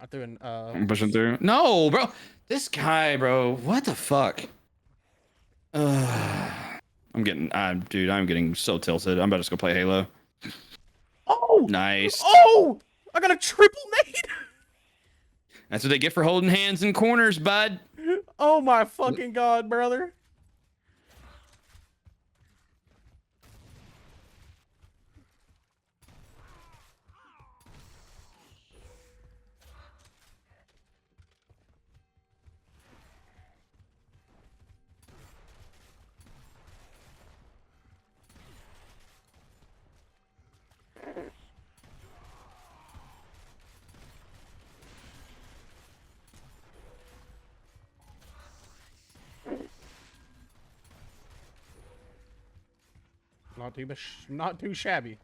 I threw an I'm pushing through. No, bro. This guy, bro. What the fuck? Uh, dude, I'm getting so tilted. I'm about to just go play Halo. Oh! Nice. Oh! I got a triple nade! That's what they get for holding hands in corners, bud. Oh my fucking god, brother. Not too shabby.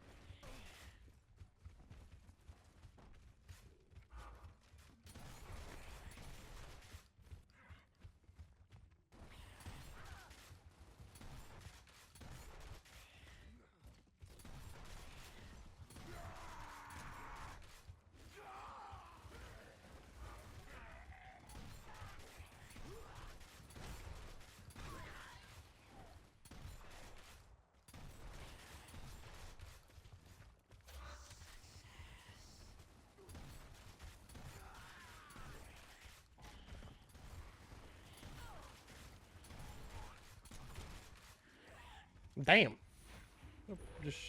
Damn. Just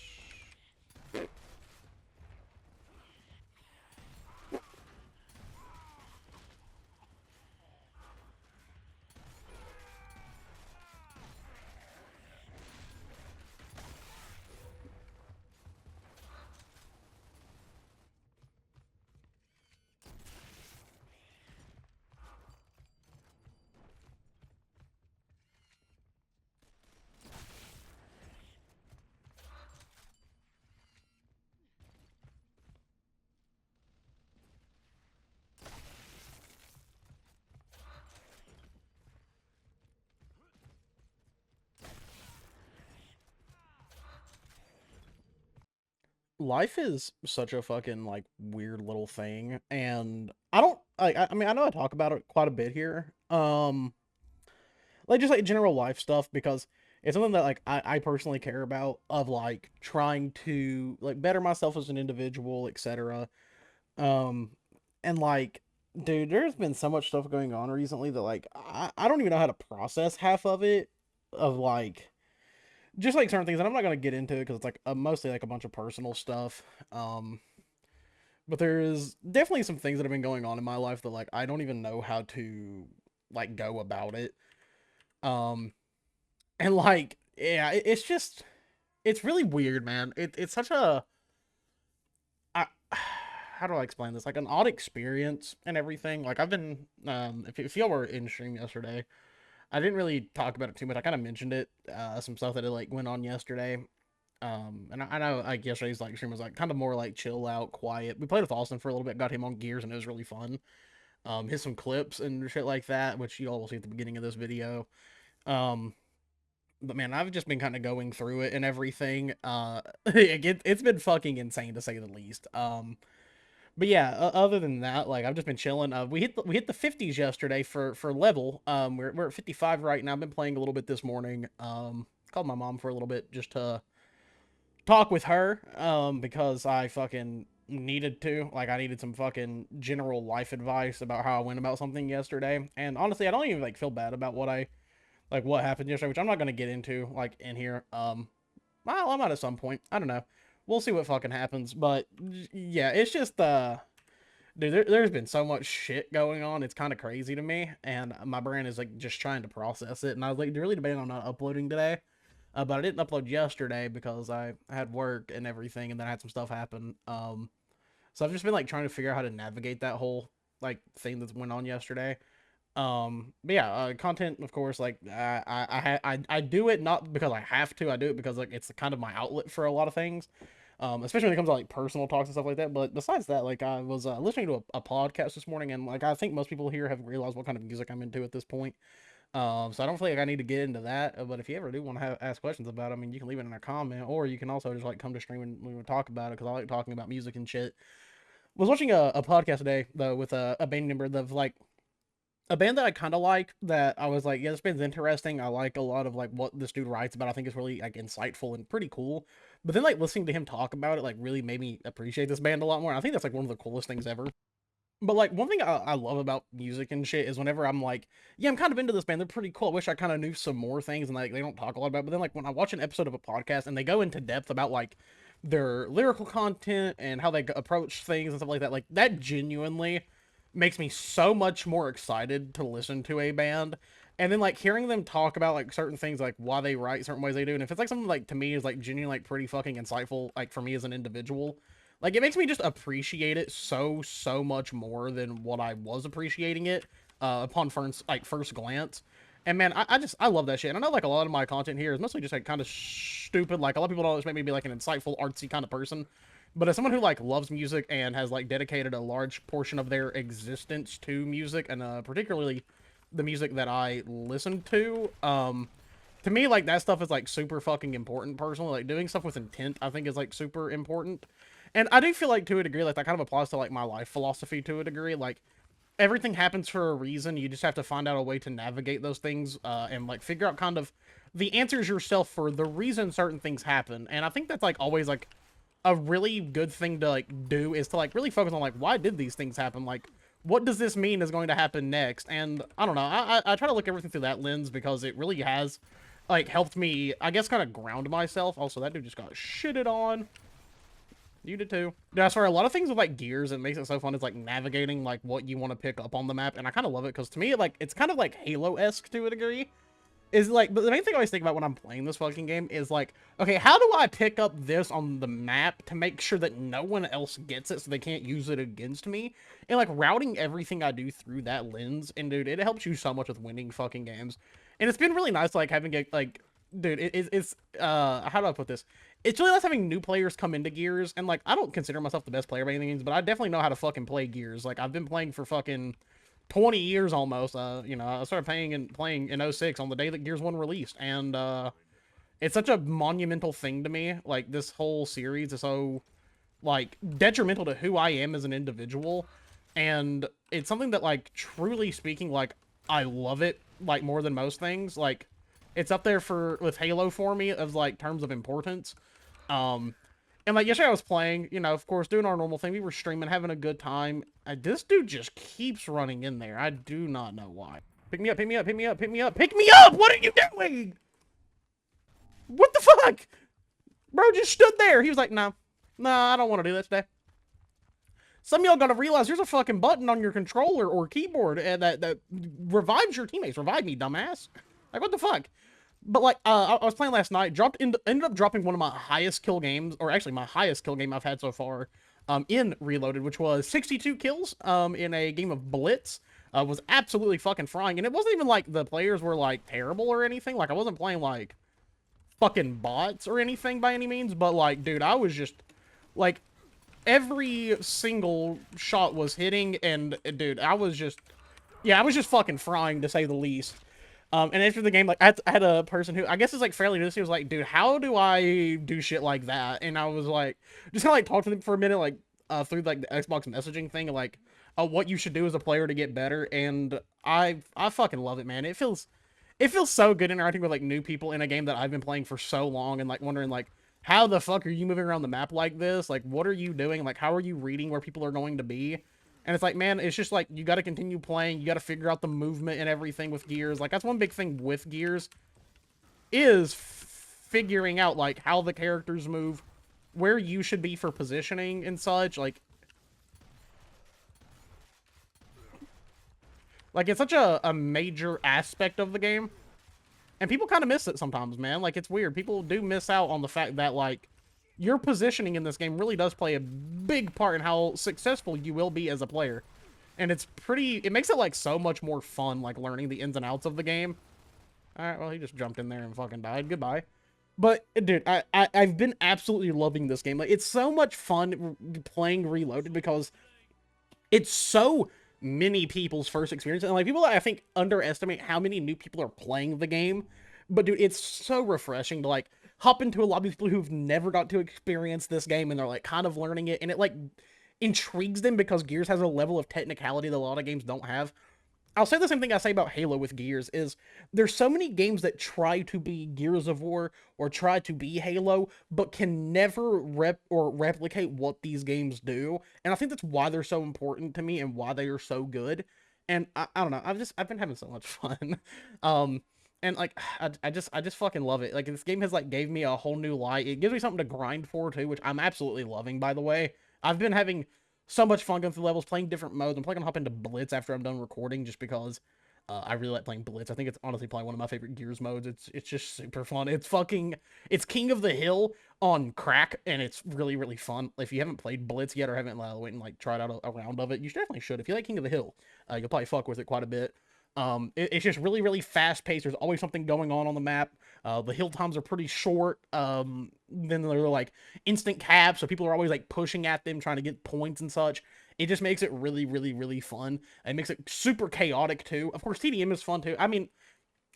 life is such a fucking like weird little thing, and I don't like. I mean, I know I talk about it quite a bit here. Like just like general life stuff because it's something that like I personally care about of like trying to like better myself as an individual, etc. Um, and like, dude, there's been so much stuff going on recently that like I don't even know how to process half of it. Of like just like certain things, and I'm not gonna get into it because it's like mostly like a bunch of personal stuff. Um, but there's definitely some things that have been going on in my life that like I don't even know how to like go about it. Um, and like yeah, it's just it's really weird, man. It's such a I, how do I explain this? Like an odd experience and everything. Like I've been if y'all were in stream yesterday, I didn't really talk about it too much. I kind of mentioned it, some stuff that it like went on yesterday. And I know like yesterday's like stream was like kind of more like chill out, quiet. We played with Austin for a little bit, got him on Gears, and it was really fun. Hit some clips and shit like that, which you all will see at the beginning of this video. Um, but man, I've just been kind of going through it and everything. It's been fucking insane to say the least. But yeah, other than that, like I've just been chilling. We hit the 50s yesterday for level. We're at 55 right now. I've been playing a little bit this morning. Called my mom for a little bit just to talk with her. Because I fucking needed to. Like I needed some fucking general life advice about how I went about something yesterday. And honestly, I don't even like feel bad about what happened yesterday, which I'm not gonna get into like in here. Well, I might at some point. I don't know. We'll see what fucking happens. But yeah, it's just dude, there's been so much shit going on. It's kind of crazy to me, and my brain is like just trying to process it. And I was like really debating on not uploading today, but I didn't upload yesterday because I had work and everything, and then I had some stuff happen. So I've just been like trying to figure out how to navigate that whole like thing that went on yesterday. But yeah, content, of course, like I do it not because I have to. I do it because like it's kind of my outlet for a lot of things. Especially when it comes to like personal talks and stuff like that. But besides that, like I was listening to a podcast this morning, and like I think most people here have realized what kind of music I'm into at this point. So I don't feel like I need to get into that. But if you ever do want to ask questions about it, I mean, you can leave it in a comment, or you can also just like come to stream and we will talk about it because I like talking about music and shit. Was watching a podcast today though with a band member of like a band that I kind of like, that I was like, yeah, this band's interesting. I like a lot of like what this dude writes about. I think it's really like insightful and pretty cool. But then like listening to him talk about it like really made me appreciate this band a lot more. I think that's like one of the coolest things ever. But like one thing I love about music and shit is whenever I'm like, yeah, I'm kind of into this band. They're pretty cool. I wish I kind of knew some more things, and like they don't talk a lot about it. But then like when I watch an episode of a podcast and they go into depth about like their lyrical content and how they approach things and stuff like that genuinely makes me so much more excited to listen to a band. And then like hearing them talk about like certain things, like why they write certain ways they do, and if it's like something like to me is like genuinely like pretty fucking insightful, like for me as an individual, like it makes me just appreciate it so much more than what I was appreciating it upon first glance. And man, I love that shit. And I know like a lot of my content here is mostly just like kind of stupid. Like a lot of people don't expect me to be like an insightful, artsy kind of person. But as someone who like loves music and has like dedicated a large portion of their existence to music, and particularly the music that I listen to me like that stuff is like super fucking important personally. Like doing stuff with intent, I think is like super important. And I do feel like to a degree, like that kind of applies to like my life philosophy to a degree. Like everything happens for a reason. You just have to find out a way to navigate those things and like figure out kind of the answers yourself for the reason certain things happen. And I think that's like always like a really good thing to like do, is to like really focus on like why did these things happen? Like what does this mean is going to happen next? And I don't know. I try to look everything through that lens because it really has like helped me, I guess, kind of ground myself. Also, that dude just got shitted on. You did too. Yeah, I swear, a lot of things with like gears, it makes it so fun is like navigating like what you want to pick up on the map, and I kind of love it because to me, like it's kind of like Halo-esque to a degree. Is like, but the main thing I always think about when I'm playing this fucking game is like, okay, how do I pick up this on the map to make sure that no one else gets it so they can't use it against me? And like routing everything I do through that lens, and dude, it helps you so much with winning fucking games. And it's been really nice like having a like, dude, it's how do I put this? It's really nice having new players come into Gears, and like I don't consider myself the best player by any means, but I definitely know how to fucking play Gears. Like I've been playing for fucking 20 years almost. You know, I started playing in '06 on the day that Gears 1 released, and it's such a monumental thing to me. Like this whole series is so like detrimental to who I am as an individual, and it's something that like truly speaking, like I love it like more than most things. Like it's up there for with Halo for me of like terms of importance. Um, and like yesterday I was playing, you know, of course, doing our normal thing. We were streaming, having a good time. This dude just keeps running in there. I do not know why. Pick me up, pick me up, pick me up, pick me up, pick me up! What are you doing? What the fuck? Bro just stood there. He was like, no, I don't want to do that today. Some of y'all gotta realize there's a fucking button on your controller or keyboard that revives your teammates. Revive me, dumbass. Like, what the fuck? But like, I was playing last night, ended up dropping one of my highest kill games, or actually my highest kill game I've had so far, in Reloaded, which was 62 kills, in a game of Blitz. Was absolutely fucking frying, and it wasn't even like the players were like terrible or anything. Like I wasn't playing like fucking bots or anything by any means, but like, dude, I was just like every single shot was hitting, and dude, I was just fucking frying to say the least. And after the game, like, I had a person who, I guess is, like, fairly new, he was like, dude, how do I do shit like that? And I was, like, just kind of, like, talk to them for a minute, like, through, like, the Xbox messaging thing, like, what you should do as a player to get better, and I fucking love it, man. It feels so good interacting with, like, new people in a game that I've been playing for so long, and, like, wondering, like, how the fuck are you moving around the map like this? Like, what are you doing? Like, how are you reading where people are going to be? And it's like, man, it's just like, you got to continue playing. You got to figure out the movement and everything with Gears. Like, that's one big thing with Gears, is figuring out, like, how the characters move, where you should be for positioning and such. Like, it's such a major aspect of the game. And people kind of miss it sometimes, man. Like, it's weird. People do miss out on the fact that, like, your positioning in this game really does play a big part in how successful you will be as a player. And it makes it, like, so much more fun, like, learning the ins and outs of the game. Alright, well, he just jumped in there and fucking died. Goodbye. But, dude, I've been absolutely loving this game. Like, it's so much fun playing Reloaded because it's so many people's first experience. And, like, people, I think, underestimate how many new people are playing the game. But, dude, it's so refreshing to, like, hop into a lot of people who've never got to experience this game, and they're like kind of learning it, and intrigues them because Gears has a level of technicality that a lot of games don't have. I'll say the same thing I say about Halo with Gears is there's so many games that try to be Gears of War or try to be Halo, but can never replicate what these games do. And I think that's why they're so important to me and why they are so good. And I don't know, I've been having so much fun. And like I just fucking love it. Like this game has like gave me a whole new light. It gives me something to grind for too, which I'm absolutely loving, by the way. I've been having so much fun going through levels, playing different modes. I'm probably gonna hop into Blitz after I'm done recording, just because I really like playing Blitz. I think it's honestly probably one of my favorite Gears modes. It's just super fun. It's King of the Hill on crack, and it's really fun. If you haven't played Blitz yet or haven't went and like tried out a round of it, you definitely should. If you like King of the Hill, you'll probably fuck with it quite a bit. It's just really fast paced. There's always something going on the map. The hill times are pretty short. Then they're like instant caps, so people are always like pushing at them, trying to get points and such. It just makes it really fun. It makes it super chaotic too. Of course, TDM is fun too. I mean,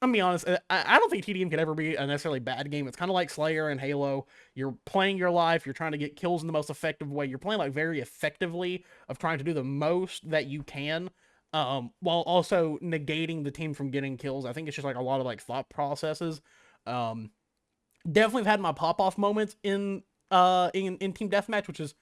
I'm gonna be honest, I don't think TDM could ever be a necessarily bad game. It's kind of like Slayer and Halo. You're playing your life, you're trying to get kills in the most effective way. You're playing like very effectively of trying to do the most that you can, while also negating the team from getting kills. I think it's just like a lot of like thought processes. Definitely have had my pop-off moments in team deathmatch, which is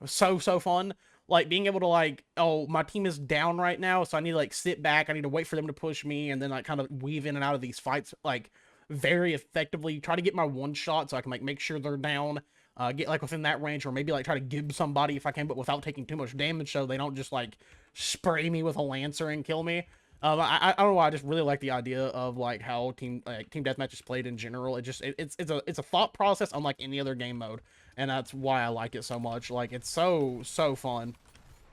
so fun. Like being able to like, oh, my team is down right now, so I need to like sit back, I need to wait for them to push me, and then like kind of weave in and out of these fights like very effectively, try to get my one shot so I can like make sure they're down, get like within that range, or maybe like try to gib somebody if I can, but without taking too much damage so they don't just like spray me with a lancer and kill me. I don't know why, I just really like the idea of like how team deathmatch is played in general. It's a thought process unlike any other game mode, and that's why I like it so much. Like it's so fun.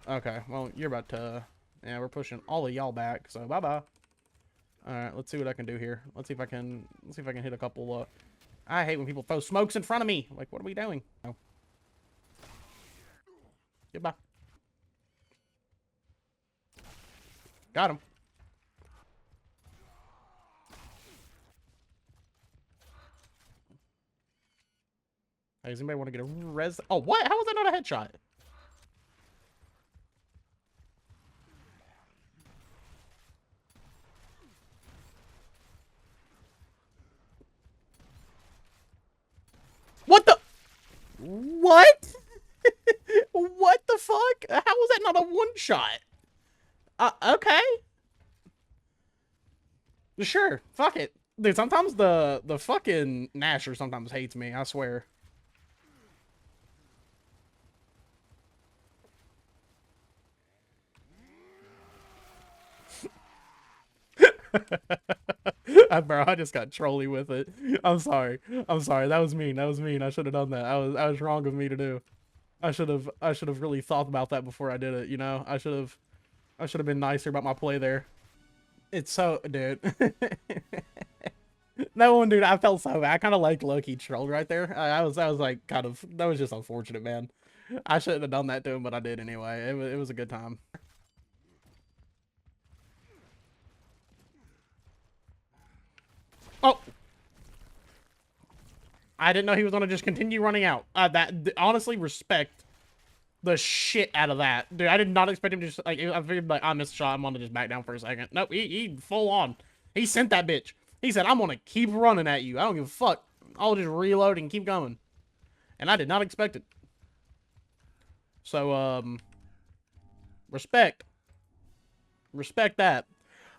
Okay, well you're about to, yeah, we're pushing all of y'all back, so bye bye. All right, let's see what I can do here. Let's see if I can hit a couple. I hate when people throw smokes in front of me. Like, what are we doing? Oh. Goodbye. Got him. Hey, does anybody want to get a res? Oh, what? How was that not a headshot? What the? What? What the fuck? How was that not a one shot? Okay. Sure. Fuck it. Dude, sometimes the fucking Nasher sometimes hates me, I swear. Bro, I just got trolly with it. I'm sorry. That was mean. I should have done that. I was wrong of me to do. I should have really thought about that before I did it, you know? I should have been nicer about my play there. It's so, dude. That one, dude, I felt so bad. I kind of like low-key trolled right there. I was like kind of, that was just unfortunate, man. I shouldn't have done that to him, but I did anyway. It was a good time. Oh, I didn't know he was gonna just continue running out. Honestly, respect the shit out of that, dude. I did not expect him to just like. I figured like I missed a shot. I'm gonna just back down for a second. Nope, he full on. He sent that bitch. He said, "I'm gonna keep running at you. I don't give a fuck. I'll just reload and keep going." And I did not expect it. So respect that.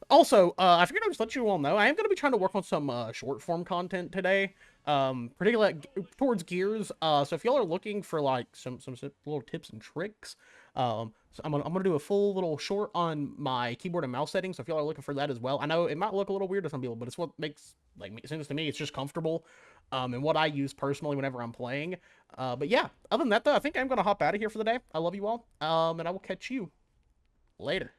Also, I figured I'd just let you all know, I am going to be trying to work on some short form content today, particularly towards Gears. So if y'all are looking for like some little tips and tricks, so I'm gonna do a full little short on my keyboard and mouse settings. So if y'all are looking for that as well, I know it might look a little weird to some people, but it's what makes like it seems to me it's just comfortable, and what I use personally whenever I'm playing. But yeah, other than that though, I think I'm gonna hop out of here for the day. I love you all, and I will catch you later.